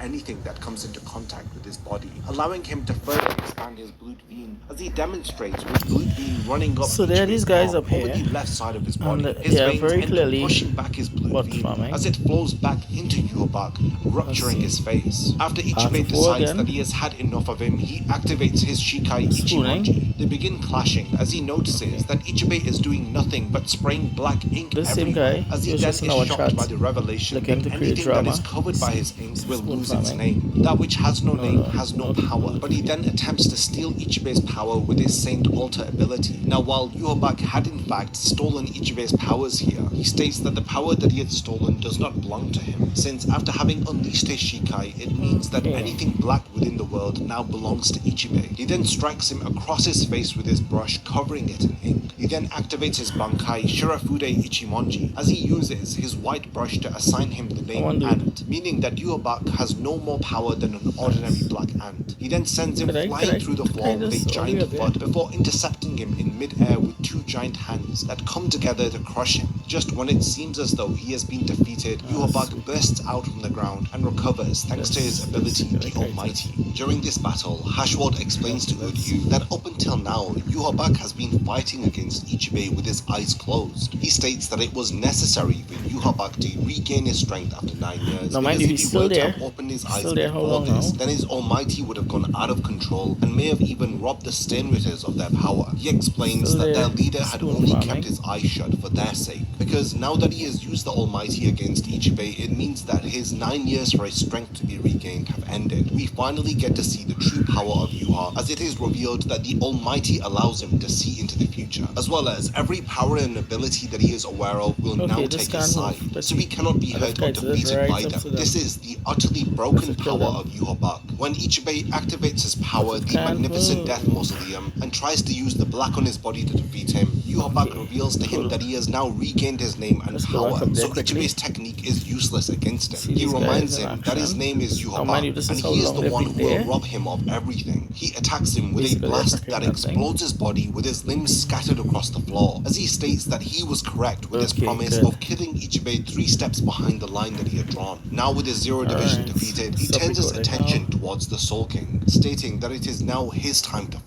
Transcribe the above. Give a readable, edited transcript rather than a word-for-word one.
anything that comes into contact with his body, allowing him to further expand his Blood Vein, as he demonstrates with Blood Vein running up So each there are of his these guys arm up over here, the left side of his and body. His they are veins very end up clearly pushing back his Blood bot Vein farming. as it flows back into Yhwach, rupturing see. his face. After Ichibei Half a four decides again. that he has had enough of him, he activates his Shikai Spooning. Ichimonji. They begin clashing as he notices that Ichibei is doing nothing but spraying black ink This same everywhere, guy, as he he was then just in is our shocked chat by the revelation looking that to create anything that is drama. covered by his ink will Spoon lose its farming. name. That which has no name has no power, no. but he then attempts to steal Ichibei's power with his Saint Altar ability. Now, while Yhwach had in fact stolen Ichibei's powers here, he states that the power that he had stolen does not belong to him, since after having unleashed his Shikai, it means that anything black within the world now belongs to Ichibei. He then strikes him across his face with his brush, covering it in ink. He then activates his Bankai Shirafude Ichimonji, as he uses his white brush to assign him the name Ant, meaning that Yhwach has no more power than an ordinary black ant. He then sends him flying through the floor with a giant foot before intercepting him in mid-air with two giant hands that come together to crush him. Just when it seems as though he has been defeated, Yhwach bursts out from the ground and recovers thanks to his ability, the Almighty. During this battle, Hashwald explains to Uryu that up until now, Yhwach has been fighting against Ichibei with his eyes closed. He states that it was necessary for Yhwach to regain his strength after 9 years, Now, mind because you, if he's he still were to there. have opened his Still eyes there. How before long this, now? then his Almighty would have gone out of control and may have even robbed the Steinritters of their power. He explains that their leader had only kept his eyes shut for their sake, because now that he has used the Almighty against Ichibei, it means that his 9 years for his strength to be regained have ended. We finally get to see the true power of Yuha, as it is revealed that the Almighty allows him to see into the future, as well as every power and ability that he is aware of will now take his side, so he cannot be hurt or defeated by them. This is the utterly broken power of Yhwach. When Ichibei activates his power, the Magnificent Death Mausoleum, and tries to use the black on his body to defeat him, Yhwach reveals to him that he has now regained his name and power, so Ichibei's technique is useless against him. He reminds him that his name is Yhwach, and he is the one who will rob him of everything. He attacks him with a blast that explodes his body, with his limbs scattered across the floor, as he states that he was correct with his promise of killing Ichibei 3 steps behind the line that he had drawn. Now with his Zero Division defeated, he turns his attention towards the Soul King, stating that it is now his time to